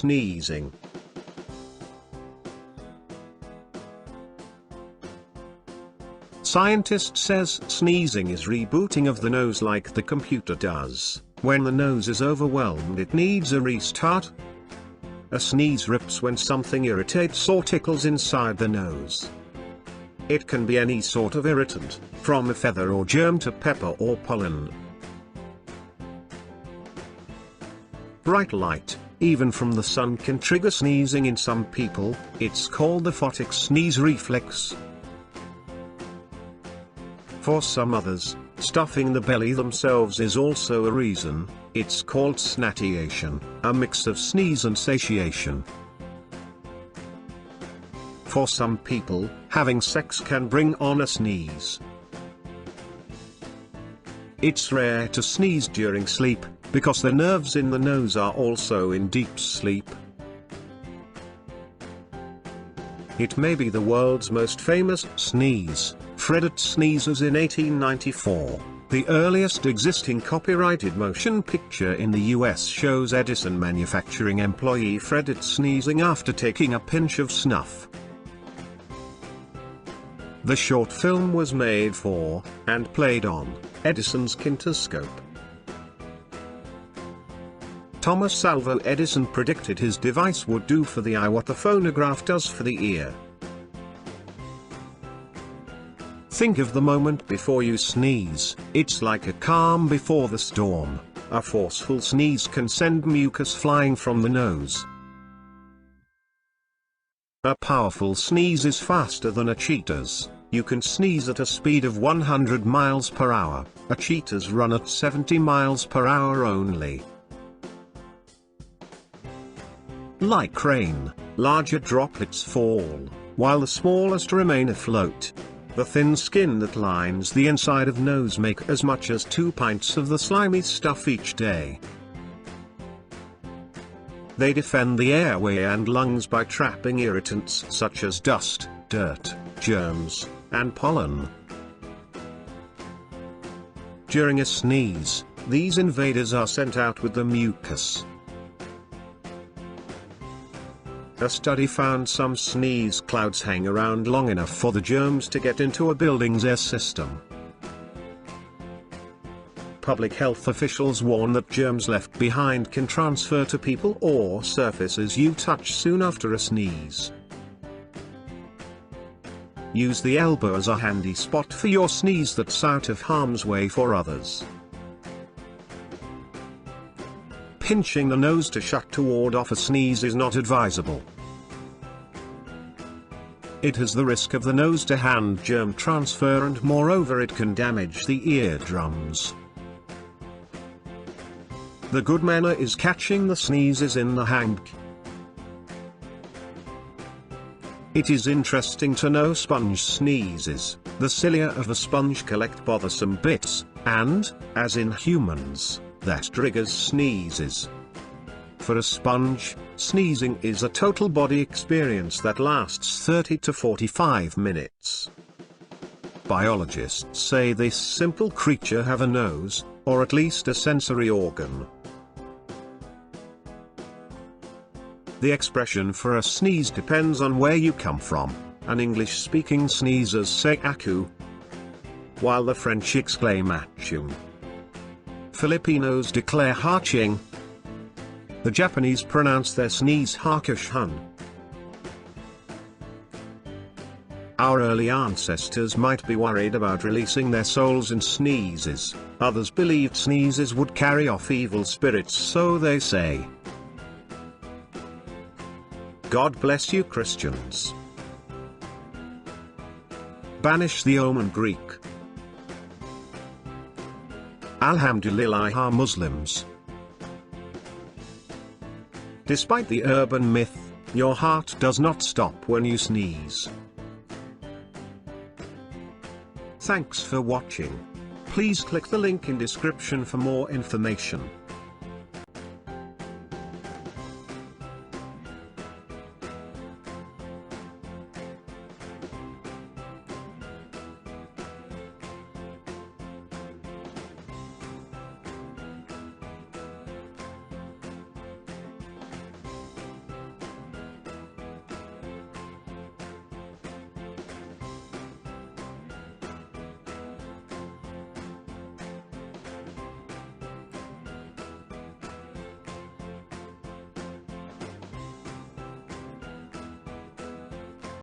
sneezing. Scientist says sneezing is rebooting of the nose like the computer does. When the nose is overwhelmed, it needs a restart. A sneeze rips when something irritates or tickles inside the nose. It can be any sort of irritant, from a feather or germ to pepper or pollen. Bright light, even from the sun, can trigger sneezing in some people. It's called the photic sneeze reflex. For some others, stuffing the belly themselves is also a reason. It's called sternutation, a mix of sneeze and satiation. For some people, having sex can bring on a sneeze. It's rare to sneeze during sleep, because the nerves in the nose are also in deep sleep. It may be the world's most famous sneeze. Fred sneezes in 1894. The earliest existing copyrighted motion picture in the US shows Edison manufacturing employee Fred sneezing after taking a pinch of snuff. The short film was made for, and played on, Edison's kinetoscope. Thomas Alva Edison predicted his device would do for the eye what the phonograph does for the ear. Think of the moment before you sneeze. It's like a calm before the storm. A forceful sneeze can send mucus flying from the nose. A powerful sneeze is faster than a cheetah's. You can sneeze at a speed of 100 miles per hour. A cheetah's run at 70 miles per hour only. Like rain, larger droplets fall, while the smallest remain afloat. The thin skin that lines the inside of nose make as much as 2 pints of the slimy stuff each day. They defend the airway and lungs by trapping irritants such as dust, dirt, germs, and pollen. During a sneeze, these invaders are sent out with the mucus. A study found some sneeze clouds hang around long enough for the germs to get into a building's air system. Public health officials warn that germs left behind can transfer to people or surfaces you touch soon after a sneeze. Use the elbow as a handy spot for your sneeze that's out of harm's way for others. Pinching the nose to shut to ward off a sneeze is not advisable. It has the risk of the nose-to-hand germ transfer, and moreover it can damage the eardrums. The good manner is catching the sneezes in the hand. It is interesting to know sponge sneezes. The cilia of a sponge collect bothersome bits, and, as in humans, that triggers sneezes. For a sponge, sneezing is a total body experience that lasts 30 to 45 minutes. Biologists say this simple creature have a nose, or at least a sensory organ. The expression for a sneeze depends on where you come from. An English-speaking sneezers say achoo, while the French exclaim achoo. Filipinos declare haching. The Japanese pronounce their sneeze hakushun. Our early ancestors might be worried about releasing their souls in sneezes. Others believed sneezes would carry off evil spirits, so they say. God bless you, Christians. Banish the omen, Greek. Alhamdulillah, Muslims. Despite the urban myth, your heart does not stop when you sneeze. Thanks for watching. Please click the link in description for more information.